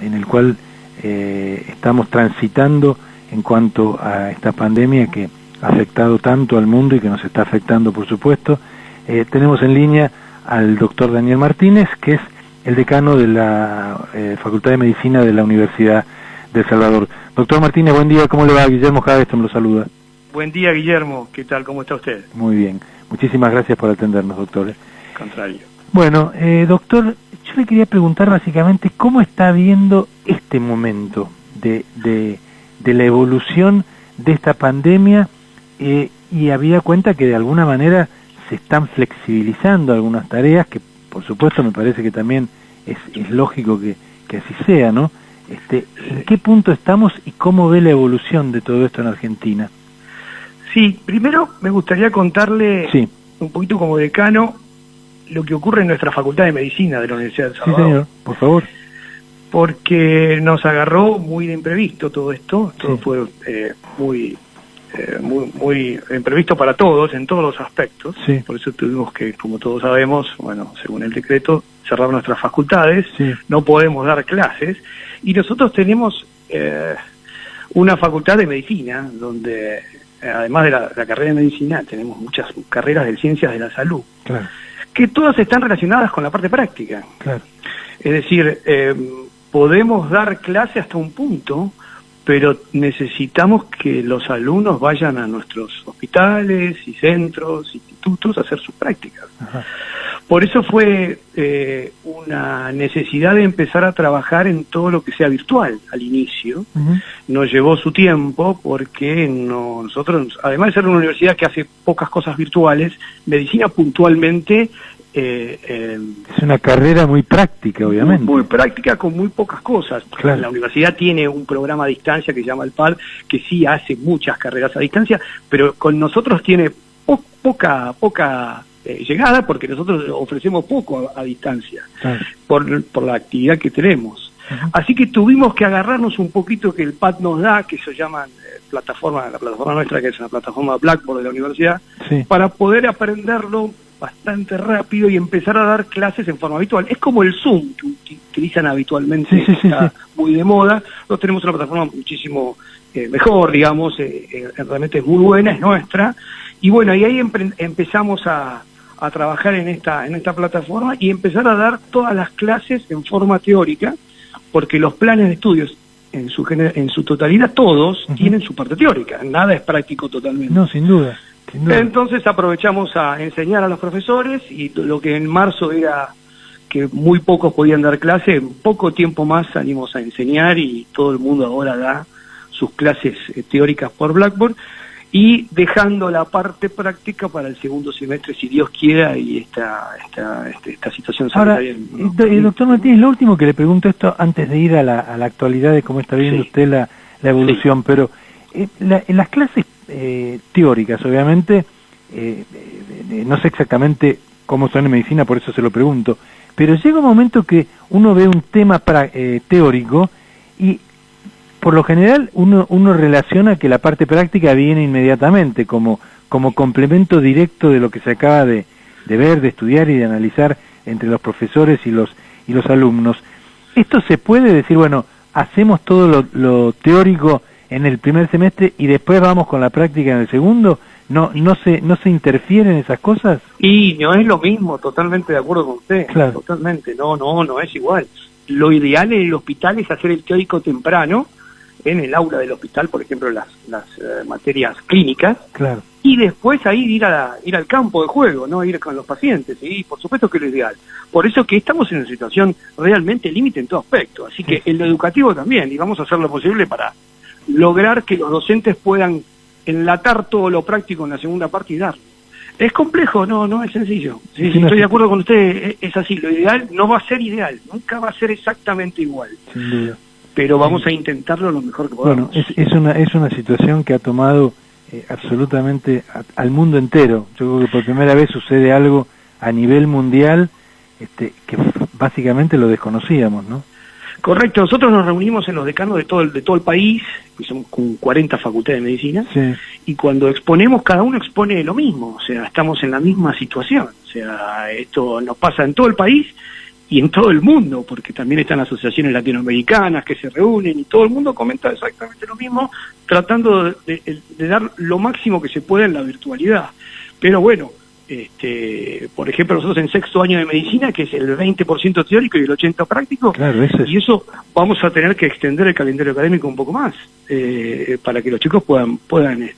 en el cual estamos transitando en cuanto a esta pandemia que ha afectado tanto al mundo y que nos está afectando, por supuesto. Tenemos en línea al doctor Daniel Martínez, que es el decano de la Facultad de Medicina de la Universidad de El Salvador. Doctor Martínez, buen día, ¿cómo le va? Guillermo Javesto me lo saluda. Buen día, Guillermo, ¿qué tal? ¿Cómo está usted? Muy bien, muchísimas gracias por atendernos, doctor. Contrario. Bueno, doctor, yo le quería preguntar básicamente cómo está viendo este momento de la evolución de esta pandemia y habida cuenta que de alguna manera se están flexibilizando algunas tareas, que por supuesto me parece que también es lógico que así sea, ¿no? ¿En qué punto estamos y cómo ve la evolución de todo esto en Argentina? Sí, primero me gustaría contarle un poquito como decano lo que ocurre en nuestra Facultad de Medicina de la Universidad de El Salvador. Sí, señor, por favor. Porque nos agarró muy de imprevisto todo esto, todo fue muy imprevisto para todos, en todos los aspectos. Sí. Por eso tuvimos que, como todos sabemos, bueno, según el decreto, cerrar nuestras facultades, no podemos dar clases, y nosotros tenemos una facultad de medicina, donde además de la carrera de medicina, tenemos muchas carreras de ciencias de la salud, que todas están relacionadas con la parte práctica. Es decir, podemos dar clase hasta un punto, pero necesitamos que los alumnos vayan a nuestros hospitales y centros, institutos, a hacer sus prácticas. Por eso fue una necesidad de empezar a trabajar en todo lo que sea virtual al inicio. Nos llevó su tiempo porque nosotros, además de ser una universidad que hace pocas cosas virtuales, medicina puntualmente... es una carrera muy práctica, obviamente. Muy práctica, con muy pocas cosas. La universidad tiene un programa a distancia que se llama el PAD, que sí hace muchas carreras a distancia, pero con nosotros tiene poca llegada, porque nosotros ofrecemos poco a distancia, por la actividad que tenemos. Así que tuvimos que agarrarnos un poquito que el PAD nos da, que se llama la plataforma nuestra, que es una plataforma Blackboard de la universidad, para poder aprenderlo bastante rápido y empezar a dar clases en forma habitual. Es como el Zoom que utilizan habitualmente, está muy de moda. Nosotros tenemos una plataforma muchísimo mejor, digamos, realmente es muy buena, es nuestra, y bueno, y ahí empezamos a trabajar en esta plataforma y empezar a dar todas las clases en forma teórica, porque los planes de estudios en su totalidad, todos tienen su parte teórica, nada es práctico totalmente. No, sin duda. Entonces aprovechamos a enseñar a los profesores, y lo que en marzo era que muy pocos podían dar clase, en poco tiempo más salimos a enseñar y todo el mundo ahora da sus clases teóricas por Blackboard, y dejando la parte práctica para el segundo semestre, si Dios quiera, y esta situación salga bien, ¿no? Doctor Martínez, lo último que le pregunto esto antes de ir a la actualidad de cómo está viendo usted la evolución, pero en las clases teóricas, obviamente, no sé exactamente cómo son en medicina, por eso se lo pregunto, pero llega un momento que uno ve un tema teórico y por lo general uno relaciona que la parte práctica viene inmediatamente como complemento directo de lo que se acaba de ver, de estudiar y de analizar entre los profesores y los alumnos. ¿Esto se puede decir, bueno, hacemos todo lo teórico en el primer semestre y después vamos con la práctica en el segundo? ¿No se interfieren esas cosas? Y no es lo mismo, totalmente de acuerdo con usted. Totalmente, no es igual. Lo ideal en el hospital es hacer el teórico temprano, en el aula del hospital, por ejemplo, las materias clínicas, y después ahí ir al campo de juego, no ir con los pacientes, y por supuesto que es lo ideal. Por eso que estamos en una situación realmente límite en todo aspecto, así que en lo educativo también, y vamos a hacer lo posible para lograr que los docentes puedan enlatar todo lo práctico en la segunda parte y darlo. ¿Es complejo? No es sencillo. Sí, estoy de acuerdo con usted, es así. Lo ideal no va a ser ideal, nunca va a ser exactamente igual. Sin duda. Pero vamos a intentarlo lo mejor que podamos. Bueno, es una situación que ha tomado absolutamente al mundo entero. Yo creo que por primera vez sucede algo a nivel mundial que básicamente lo desconocíamos, ¿no? Correcto, nosotros nos reunimos en los decanos de todo el país, que son con 40 facultades de medicina, y cuando exponemos, cada uno expone lo mismo, o sea, estamos en la misma situación, o sea, esto nos pasa en todo el país, y en todo el mundo, porque también están asociaciones latinoamericanas que se reúnen y todo el mundo comenta exactamente lo mismo, tratando de dar lo máximo que se pueda en la virtualidad. Pero bueno, por ejemplo, nosotros en sexto año de medicina, que es el 20% teórico y el 80% práctico, claro, y eso vamos a tener que extender el calendario académico un poco más, para que los chicos puedan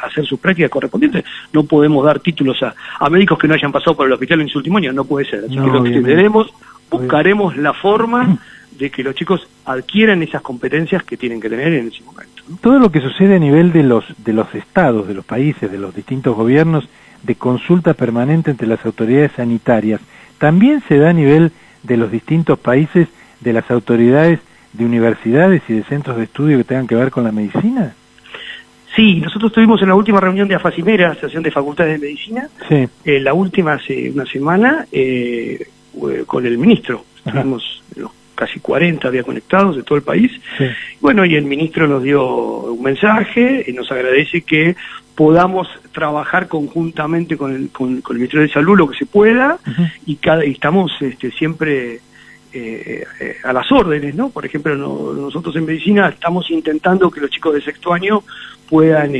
hacer sus prácticas correspondientes. No podemos dar títulos a médicos que no hayan pasado por el hospital en su último año, no puede ser. Así que lo extenderemos, buscaremos la forma de que los chicos adquieran esas competencias que tienen que tener en ese momento, ¿no? Todo lo que sucede a nivel de los estados, de los países, de los distintos gobiernos, de consulta permanente entre las autoridades sanitarias, ¿también se da a nivel de los distintos países, de las autoridades de universidades y de centros de estudio que tengan que ver con la medicina? Sí, nosotros estuvimos en la última reunión de AFACIMERA, Asociación de Facultades de Medicina, sí. La última hace una semana, con el ministro. Estuvimos casi 40 había conectados de todo el país. Sí. Bueno, y el ministro nos dio un mensaje y nos agradece que podamos trabajar conjuntamente con el Ministerio de Salud lo que se pueda, y estamos siempre a las órdenes, ¿no? Por ejemplo, nosotros en medicina estamos intentando que los chicos de sexto año puedan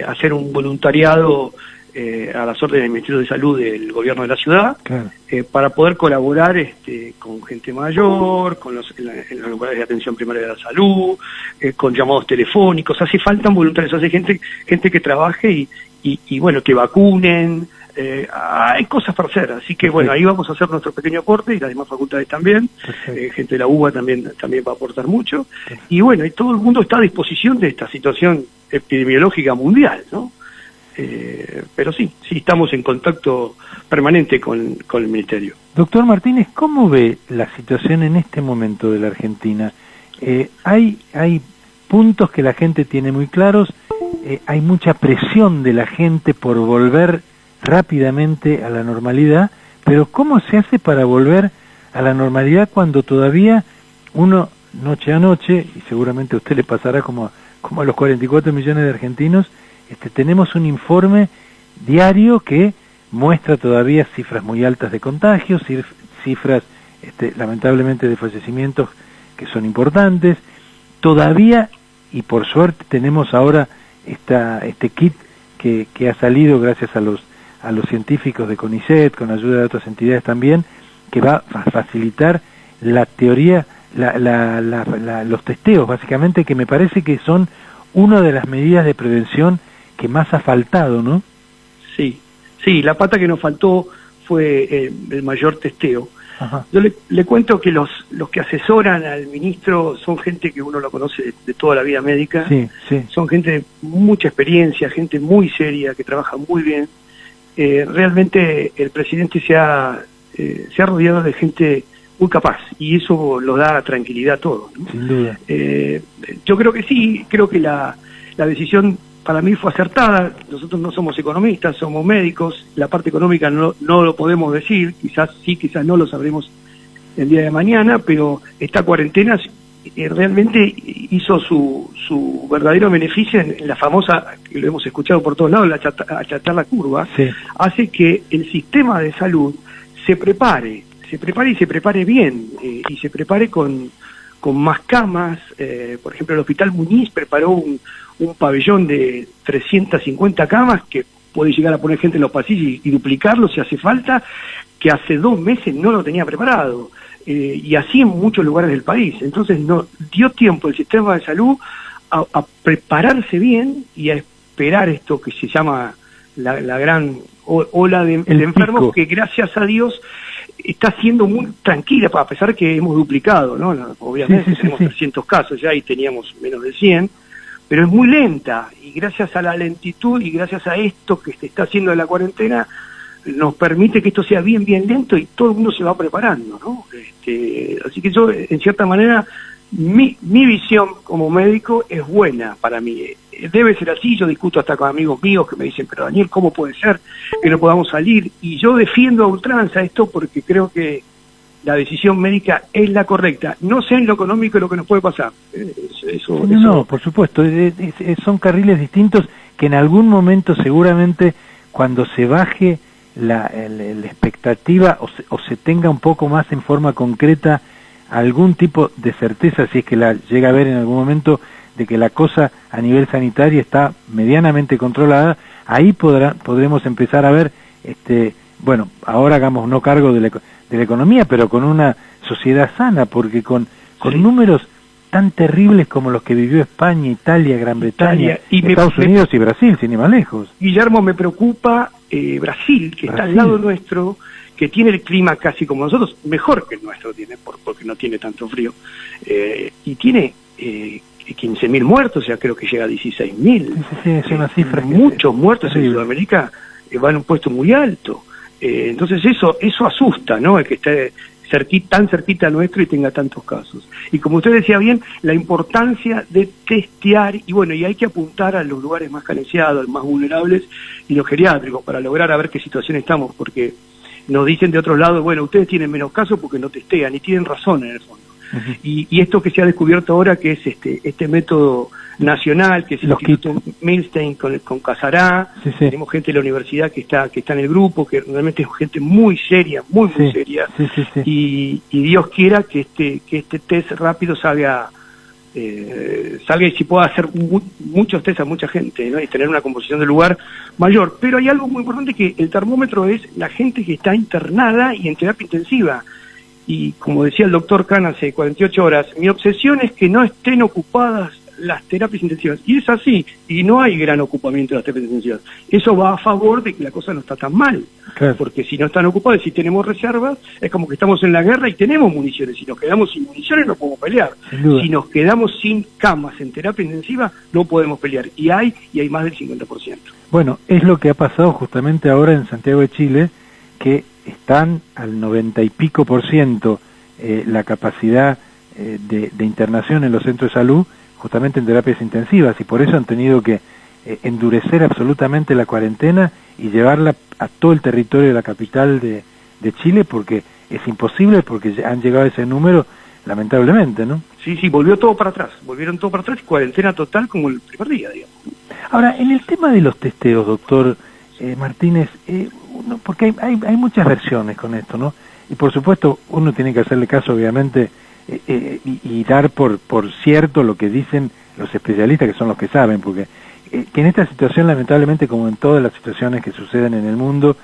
hacer un voluntariado a las órdenes del Ministerio de Salud del gobierno de la ciudad, claro. Para poder colaborar con gente mayor, en los lugares de atención primaria de la salud, con llamados telefónicos. Hace falta voluntarios, hace gente que trabaje y bueno, que vacunen. Hay cosas para hacer, así que bueno, ahí vamos a hacer nuestro pequeño aporte, y las demás facultades también. Gente de la UBA también va a aportar mucho. Y bueno, y todo el mundo está a disposición de esta situación epidemiológica mundial, ¿no? Pero sí estamos en contacto permanente con el Ministerio. Doctor Martínez, ¿cómo ve la situación en este momento de la Argentina? Hay puntos que la gente tiene muy claros, hay mucha presión de la gente por volver rápidamente a la normalidad, pero ¿cómo se hace para volver a la normalidad cuando todavía uno, noche a noche, y seguramente a usted le pasará como a los 44 millones de argentinos, tenemos un informe diario que muestra todavía cifras muy altas de contagios, cifras lamentablemente de fallecimientos que son importantes, todavía, y por suerte tenemos ahora este kit que ha salido gracias a los científicos de CONICET, con ayuda de otras entidades también, que va a facilitar la teoría, los testeos, básicamente, que me parece que son una de las medidas de prevención que más ha faltado, ¿no? Sí, la pata que nos faltó fue el mayor testeo. Ajá. Yo le cuento que los que asesoran al ministro son gente que uno lo conoce de toda la vida médica. Sí. Son gente de mucha experiencia, gente muy seria, que trabaja muy bien. Realmente el presidente se ha rodeado de gente muy capaz, y eso lo da tranquilidad a todos, ¿no? Sin duda. Yo creo que sí, creo que la decisión para mí fue acertada. Nosotros no somos economistas, somos médicos. La parte económica no lo podemos decir, quizás sí, quizás no, lo sabremos el día de mañana, pero esta cuarentena realmente hizo su verdadero beneficio en la famosa, que lo hemos escuchado por todos lados, achatar la curva. Sí. Hace que el sistema de salud se prepare y se prepare bien, y se prepare con más camas. Por ejemplo, el Hospital Muñiz preparó un pabellón de 350 camas que puede llegar a poner gente en los pasillos y duplicarlo si hace falta, que hace 2 meses no lo tenía preparado, y así en muchos lugares del país. Entonces no dio tiempo el sistema de salud a prepararse bien y a esperar esto que se llama la gran ola de enfermos, que gracias a Dios está siendo muy tranquila, a pesar que hemos duplicado, ¿no? Obviamente tenemos 300 casos ya y teníamos menos de 100, pero es muy lenta, y gracias a la lentitud y gracias a esto que se está haciendo de la cuarentena, nos permite que esto sea bien lento, y todo el mundo se va preparando, ¿no? Así que yo, en cierta manera, mi visión como médico es buena para mí. Debe ser así. Yo discuto hasta con amigos míos que me dicen, pero Daniel, ¿cómo puede ser que no podamos salir? Y yo defiendo a ultranza esto porque creo que la decisión médica es la correcta. No sé en lo económico lo que nos puede pasar. No, por supuesto. Son carriles distintos que en algún momento seguramente, cuando se baje el espectáculo, expectativa o se tenga un poco más en forma concreta algún tipo de certeza, si es que la llega a ver en algún momento, de que la cosa a nivel sanitario está medianamente controlada, ahí podremos empezar a ver, bueno, ahora hagamos no cargo de la economía, pero con una sociedad sana, porque con números tan terribles como los que vivió España, Italia, Gran Bretaña, Estados Unidos y Brasil, sin ir más lejos. Guillermo, me preocupa Brasil, que está al lado nuestro, que tiene el clima casi como nosotros, mejor que el nuestro tiene, porque no tiene tanto frío, y tiene 15.000 muertos, o sea, creo que llega a 16.000. Sí, es una cifra. Muchos muertos en Sudamérica van a un puesto muy alto. Entonces eso asusta, ¿no? El que esté tan cerquita nuestro y tenga tantos casos. Y como usted decía bien, la importancia de testear, y bueno, y hay que apuntar a los lugares más carenciados, más vulnerables, y los geriátricos, para lograr a ver qué situación estamos, porque nos dicen de otros lados, bueno, ustedes tienen menos casos porque no testean, y tienen razón en el fondo. Uh-huh. Y esto que se ha descubierto ahora, que es este método nacional, que es el Instituto Milstein con Casará, tenemos gente de la universidad que está en el grupo, que realmente es gente muy seria, muy seria, y Dios quiera que este test rápido salga y si pueda hacer muchos test a mucha gente, ¿no? Y tener una composición del lugar mayor. Pero hay algo muy importante, que el termómetro es la gente que está internada y en terapia intensiva. Y como decía el doctor Kahn hace 48 horas, mi obsesión es que no estén ocupadas las terapias intensivas. Y es así, y no hay gran ocupamiento de las terapias intensivas. Eso va a favor de que la cosa no está tan mal. Claro. Porque si no están ocupadas, si tenemos reservas, es como que estamos en la guerra y tenemos municiones. Si nos quedamos sin municiones no podemos pelear. Si nos quedamos sin camas en terapia intensiva, no podemos pelear. Y hay más del 50%. Bueno, es lo que ha pasado justamente ahora en Santiago de Chile, que están al 90 y pico % la capacidad de internación en los centros de salud, justamente en terapias intensivas, y por eso han tenido que endurecer absolutamente la cuarentena y llevarla a todo el territorio de la capital de Chile, porque es imposible, porque han llegado a ese número, lamentablemente, ¿no? Sí, volvieron todo para atrás y cuarentena total como el primer día, digamos. Ahora, en el tema de los testeos, doctor Martínez, porque hay muchas versiones con esto, ¿no? Y por supuesto uno tiene que hacerle caso, obviamente, y dar por cierto lo que dicen los especialistas, que son los que saben, porque que en esta situación, lamentablemente, como en todas las situaciones que suceden en el mundo,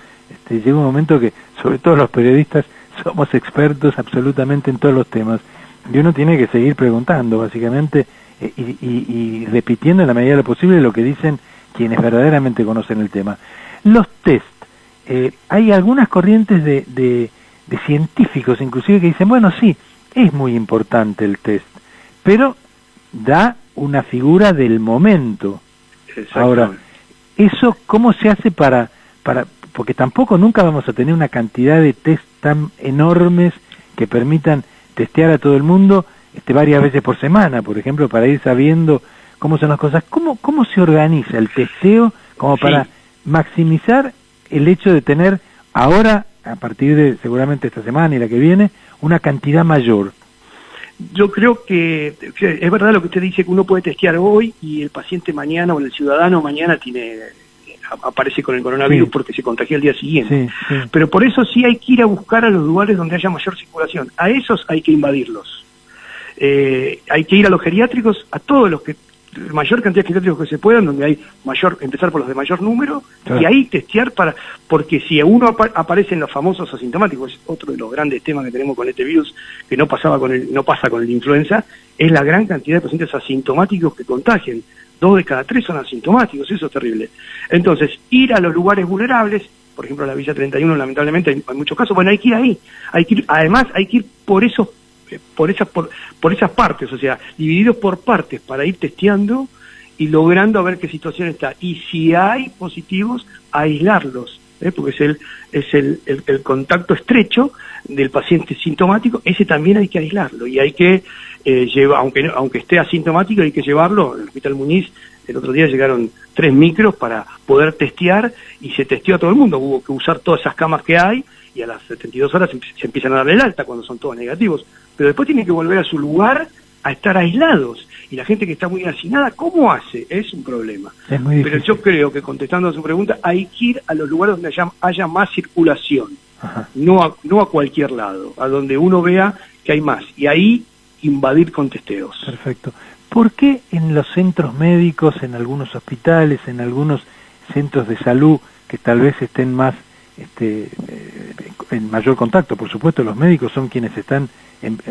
llega un momento que, sobre todo los periodistas, somos expertos absolutamente en todos los temas, y uno tiene que seguir preguntando, básicamente, y repitiendo en la medida de lo posible lo que dicen quienes verdaderamente conocen el tema. Los test, hay algunas corrientes de científicos, inclusive, que dicen, bueno, sí, es muy importante el test, pero da una figura del momento. Ahora, ¿eso cómo se hace para porque tampoco nunca vamos a tener una cantidad de test tan enormes que permitan testear a todo el mundo varias veces por semana, por ejemplo, para ir sabiendo cómo son las cosas? ¿Cómo se organiza el testeo como para maximizar el hecho de tener ahora, a partir de seguramente esta semana y la que viene, una cantidad mayor? Yo creo que es verdad lo que usted dice, que uno puede testear hoy y el paciente mañana, o el ciudadano mañana aparece con el coronavirus porque se contagia el día siguiente. Pero por eso sí hay que ir a buscar a los lugares donde haya mayor circulación. A esos hay que invadirlos. Hay que ir a los geriátricos, a todos los que, la mayor cantidad de geriátricos que se puedan, donde hay empezar por los de mayor número, y ahí testear porque si uno aparecen los famosos asintomáticos, es otro de los grandes temas que tenemos con este virus, que no pasa con el influenza, es la gran cantidad de pacientes asintomáticos que contagian. 2 de cada 3 son asintomáticos, eso es terrible. Entonces, ir a los lugares vulnerables, por ejemplo la Villa 31, lamentablemente hay muchos casos, bueno, hay que ir ahí, además hay que ir por esas partes, o sea, divididos por partes, para ir testeando y logrando a ver qué situación está. Y si hay positivos, aislarlos, porque es el contacto estrecho del paciente sintomático, ese también hay que aislarlo, y hay que llevar, aunque esté asintomático, hay que llevarlo. En el Hospital Muñiz el otro día llegaron 3 micros para poder testear, y se testeó a todo el mundo. Hubo que usar todas esas camas que hay, y a las 72 horas se empiezan a darle el alta cuando son todos negativos, pero después tienen que volver a su lugar a estar aislados, y la gente que está muy hacinada, ¿cómo hace? Es un problema. Es muy difícil. Pero yo creo que, contestando a su pregunta, hay que ir a los lugares donde haya más circulación. no a cualquier lado, a donde uno vea que hay más, y ahí invadir con testeos. Perfecto. ¿Por qué en los centros médicos, en algunos hospitales, en algunos centros de salud que tal vez estén más en mayor contacto? Por supuesto, los médicos son quienes están,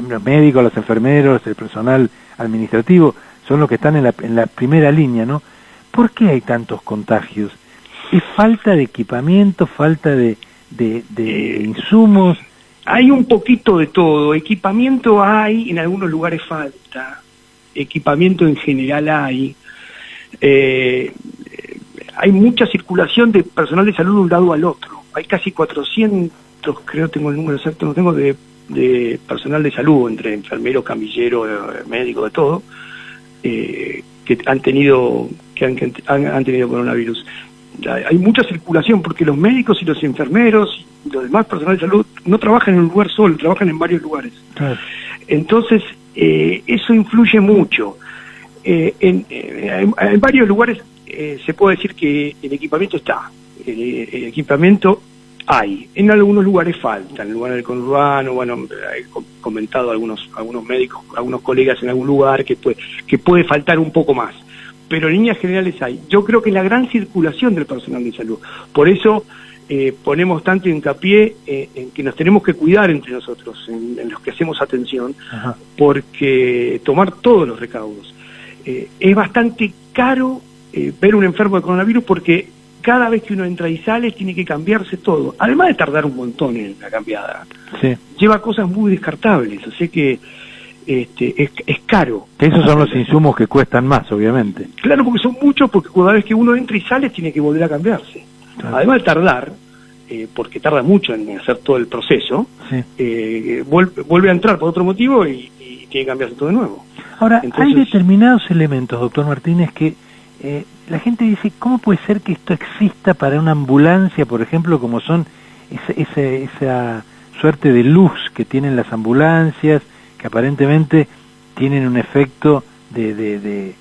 los médicos, los enfermeros, el personal administrativo, son los que están en la primera línea, ¿no? ¿Por qué hay tantos contagios? ¿Es falta de equipamiento, falta de insumos? Hay un poquito de todo. Equipamiento hay, en algunos lugares falta. Equipamiento en general hay. Hay mucha circulación de personal de salud de un lado al otro. Hay casi 400, creo, tengo el número exacto, no tengo, de personal de salud, entre enfermeros, camilleros, médicos, de todo, que han tenido coronavirus. Hay mucha circulación porque los médicos y los enfermeros y los demás personal de salud no trabajan en un lugar solo, trabajan en varios lugares. Claro. Entonces, eso influye mucho. En varios lugares se puede decir que el equipamiento está, el equipamiento hay, en algunos lugares falta, en el lugar del conurbano, bueno, he comentado algunos médicos, algunos colegas en algún lugar que puede faltar un poco más, pero en líneas generales hay. Yo creo que es la gran circulación del personal de salud, por eso ponemos tanto hincapié en que nos tenemos que cuidar entre nosotros, en los que hacemos atención, porque tomar todos los recaudos. Es bastante caro ver un enfermo de coronavirus porque cada vez que uno entra y sale tiene que cambiarse todo, además de tardar un montón en la cambiada. Sí. Lleva cosas muy descartables, o sea que es caro. Esos son los insumos que cuestan más, obviamente. Claro, porque son muchos, porque cada vez que uno entra y sale tiene que volver a cambiarse. Claro. Además de tardar, porque tarda mucho en hacer todo el proceso, sí. Vuelve a entrar por otro motivo y tiene que cambiarse todo de nuevo. Ahora, entonces, hay determinados elementos, doctor Martínez, que la gente dice, ¿cómo puede ser que esto exista para una ambulancia, por ejemplo, como son esa suerte de luz que tienen las ambulancias, que aparentemente tienen un efecto de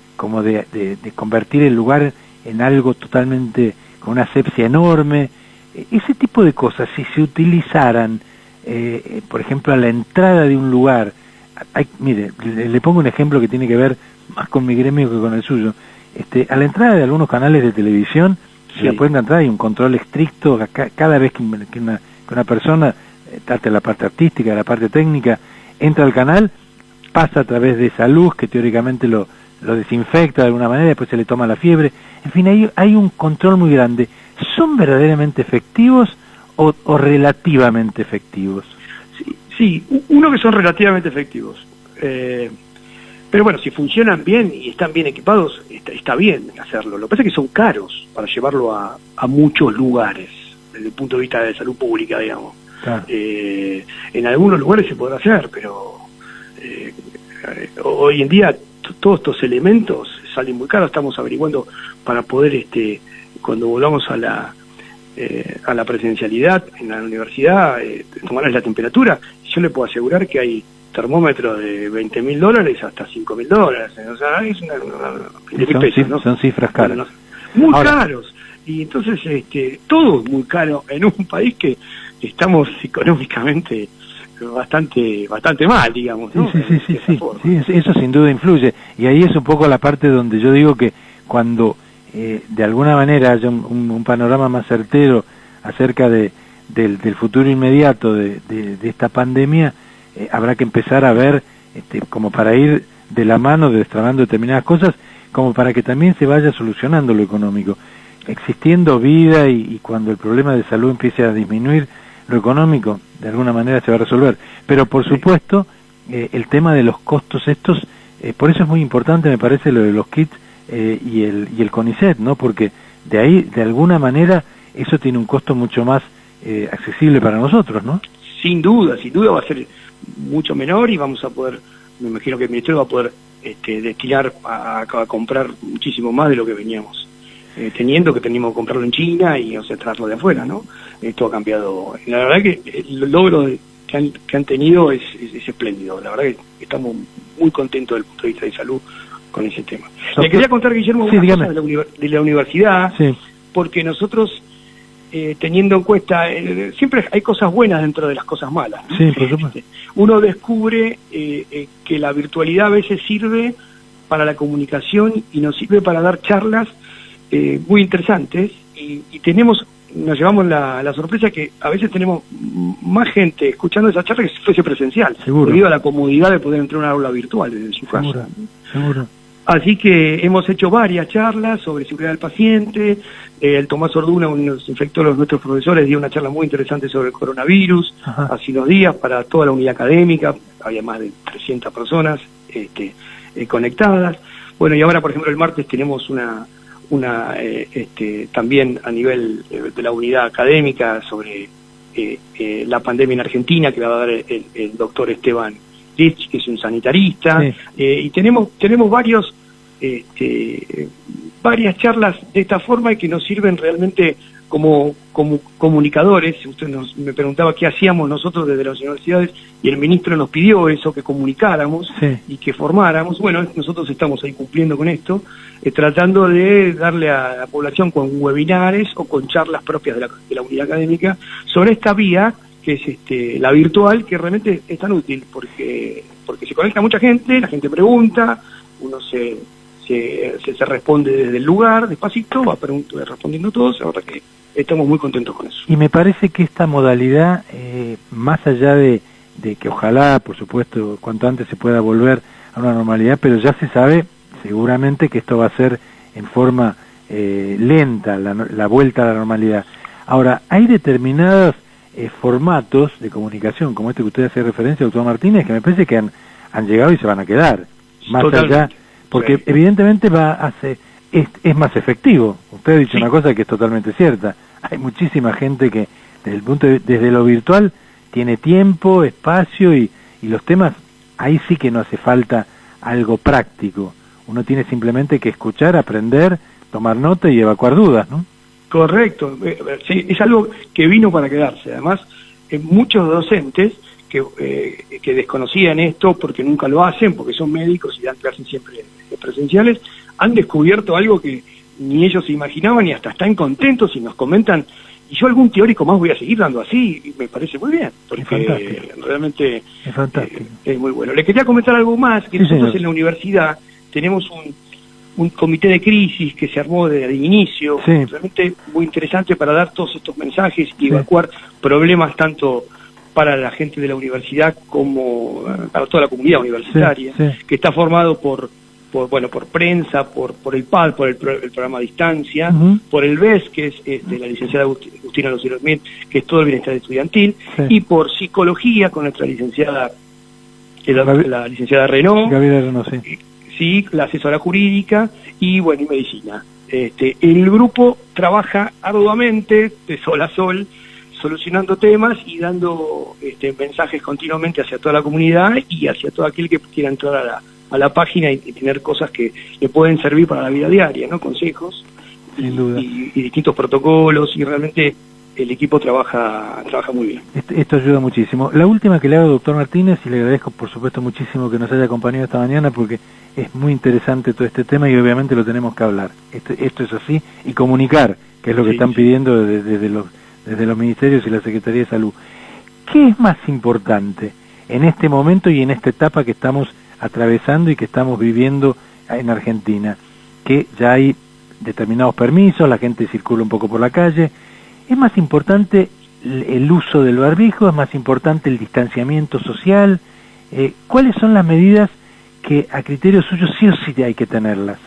convertir el lugar en algo totalmente, con una asepsia enorme? Ese tipo de cosas, si se utilizaran, por ejemplo, a la entrada de un lugar, mire, le pongo un ejemplo que tiene que ver más con mi gremio que con el suyo. A la entrada de algunos canales de televisión, sí, la puerta de entrada hay un control estricto, cada vez que una persona, tanto la parte artística, la parte técnica, entra al canal, pasa a través de esa luz que teóricamente lo desinfecta de alguna manera, después se le toma la fiebre, en fin, hay un control muy grande. ¿Son verdaderamente efectivos o relativamente efectivos? Sí, uno que son relativamente efectivos. Pero bueno, si funcionan bien y están bien equipados, está bien hacerlo. Lo que pasa es que son caros para llevarlo a muchos lugares, desde el punto de vista de salud pública, digamos. Claro. En algunos lugares se podrá hacer, pero hoy en día todos estos elementos salen muy caros. Estamos averiguando para poder, cuando volvamos a la presencialidad en la universidad, tomarles la temperatura. Yo le puedo asegurar que hay termómetros de $20.000 hasta $5.000, o sea, es son cifras caras. Muy caros. Y entonces todo es muy caro en un país que estamos económicamente bastante mal, digamos, ¿no? Sí, eso sin duda influye. Y ahí es un poco la parte donde yo digo que cuando de alguna manera haya un panorama más certero acerca del futuro inmediato de esta pandemia, habrá que empezar a ver, como para ir de la mano destrabando determinadas cosas, como para que también se vaya solucionando lo económico. Existiendo vida y cuando el problema de salud empiece a disminuir, lo económico de alguna manera se va a resolver. Pero por supuesto, el tema de los costos estos, por eso es muy importante, me parece, lo de los kits y el CONICET, ¿no? Porque de ahí, de alguna manera, eso tiene un costo mucho más accesible para nosotros, ¿no? Sin duda va a ser mucho menor y vamos a poder, me imagino que el Ministerio va a poder destinar a comprar muchísimo más de lo que veníamos teniendo, que teníamos que comprarlo en China y, o sea, traerlo de afuera, ¿no? Esto ha cambiado. La verdad que el logro que han tenido es espléndido. La verdad que estamos muy contentos desde el punto de vista de salud con ese tema. Le quería contar, Guillermo, una cosa de la universidad, sí, porque nosotros teniendo en cuenta, siempre hay cosas buenas dentro de las cosas malas, ¿no? Sí, por supuesto. Uno descubre que la virtualidad a veces sirve para la comunicación y nos sirve para dar charlas muy interesantes, y nos llevamos la sorpresa que a veces tenemos más gente escuchando esa charla que si fuese presencial, seguro, debido a la comodidad de poder entrar a una aula virtual desde su casa. Seguro. Así que hemos hecho varias charlas sobre seguridad del paciente. El Tomás Orduna, uno de los infectólogos, nuestros profesores, dio una charla muy interesante sobre el coronavirus. Ajá. Hace unos días para toda la unidad académica. Había más de 300 personas conectadas. Bueno, y ahora, por ejemplo, el martes tenemos también a nivel de la unidad académica sobre la pandemia en Argentina, que va a dar el doctor Esteban Lich, que es un sanitarista, sí. Y tenemos varias charlas de esta forma y que nos sirven realmente como comunicadores. Usted me preguntaba qué hacíamos nosotros desde las universidades, y el ministro nos pidió eso, que comunicáramos, sí, y que formáramos. Bueno, nosotros estamos ahí cumpliendo con esto, tratando de darle a la población con webinares o con charlas propias de la unidad académica sobre esta vía que es la virtual, que realmente es tan útil porque se conecta mucha gente, la gente pregunta, uno se responde desde el lugar, despacito, va respondiendo todos. Ahora que estamos muy contentos con eso. Y me parece que esta modalidad, más allá de que ojalá, por supuesto, cuanto antes se pueda volver a una normalidad, pero ya se sabe seguramente que esto va a ser en forma lenta, la vuelta a la normalidad. Ahora, hay determinados formatos de comunicación, como este que usted hace referencia, doctor Martínez, que me parece que han llegado y se van a quedar. Más totalmente allá, porque sí, evidentemente es más efectivo. Usted ha dicho sí, una cosa que es totalmente cierta. Hay muchísima gente que desde lo virtual tiene tiempo, espacio y los temas, ahí sí que no hace falta algo práctico. Uno tiene simplemente que escuchar, aprender, tomar nota y evacuar dudas, ¿no? Correcto, sí, es algo que vino para quedarse. Además, muchos docentes que desconocían esto porque nunca lo hacen, porque son médicos y dan clases siempre presenciales, han descubierto algo que ni ellos se imaginaban y hasta están contentos y nos comentan, y yo algún teórico más voy a seguir dando así, y me parece muy bien, porque realmente es muy bueno. Le quería comentar algo más, que sí, nosotros en la universidad tenemos un comité de crisis que se armó desde el inicio, sí, realmente muy interesante para dar todos estos mensajes y evacuar problemas tanto para la gente de la universidad como para toda la comunidad universitaria, que está formado por prensa, por el PAD, por el programa a distancia, por el BES, que es la licenciada Agustina Lucero Smith, que es todo el bienestar estudiantil, y por psicología con nuestra licenciada, la licenciada Renaud, sí, la asesora jurídica y medicina. El grupo trabaja arduamente, de sol a sol, solucionando temas y dando mensajes continuamente hacia toda la comunidad y hacia todo aquel que quiera entrar a la página y tener cosas que le pueden servir para la vida diaria, ¿no? Consejos y distintos protocolos, y realmente el equipo trabaja muy bien. Esto ayuda muchísimo. La última que le hago, doctor Martínez, y le agradezco por supuesto muchísimo que nos haya acompañado esta mañana, porque es muy interesante todo este tema y obviamente lo tenemos que hablar. Esto es así, y comunicar, que es lo que están pidiendo desde los ministerios y la Secretaría de Salud. ¿Qué es más importante en este momento y en esta etapa que estamos atravesando y que estamos viviendo en Argentina? Que ya hay determinados permisos, la gente circula un poco por la calle. ¿Es más importante el uso del barbijo? ¿Es más importante el distanciamiento social? ¿Cuáles son las medidas que a criterio suyo sí o sí hay que tenerlas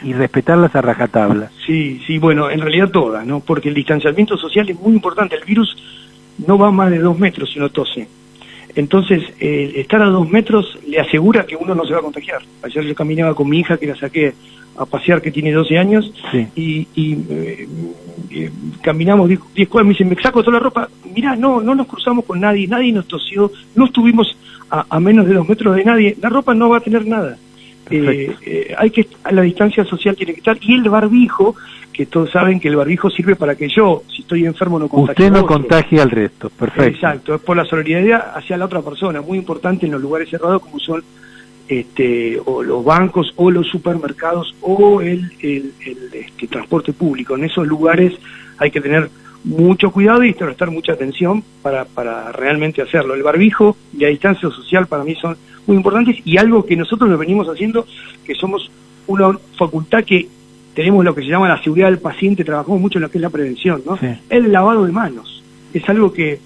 y respetarlas a rajatabla? Sí, bueno, en realidad todas, ¿no? Porque el distanciamiento social es muy importante. El virus no va más de 2 metros si no tose. Entonces, estar a 2 metros le asegura que uno no se va a contagiar. Ayer yo caminaba con mi hija, que la saqué a pasear, que tiene 12 años, y caminamos 10 cuadras, me dice, me saco toda la ropa, mirá, no nos cruzamos con nadie nos tosió, no estuvimos a menos de 2 metros de nadie, la ropa no va a tener nada. La distancia social tiene que estar, y el barbijo, que todos saben que el barbijo sirve para que yo, si estoy enfermo, no contagie. Usted no contagie al resto, perfecto. Exacto, es por la solidaridad hacia la otra persona, muy importante en los lugares cerrados como son o los bancos o los supermercados o el transporte público. En esos lugares hay que tener mucho cuidado y prestar mucha atención para realmente hacerlo. El barbijo y la distancia social para mí son muy importantes, y algo que nosotros lo venimos haciendo, que somos una facultad que tenemos lo que se llama la seguridad del paciente, trabajamos mucho en lo que es la prevención, ¿no? Sí. El lavado de manos es algo que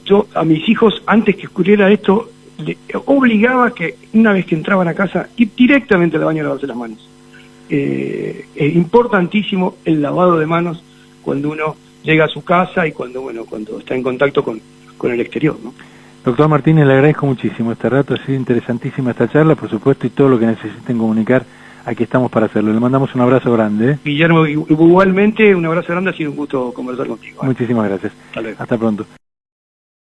yo a mis hijos, antes que ocurriera esto, le obligaba que una vez que entraban a casa, ir directamente al baño a lavarse las manos. Es importantísimo el lavado de manos cuando uno llega a su casa y cuando está en contacto con el exterior, ¿no? Doctor Martínez, le agradezco muchísimo este rato, ha sido interesantísima esta charla, por supuesto, y todo lo que necesiten comunicar, aquí estamos para hacerlo. Le mandamos un abrazo grande, ¿eh? Guillermo, igualmente un abrazo grande, ha sido un gusto conversar contigo, ¿eh? Muchísimas gracias. Hasta luego. Hasta pronto.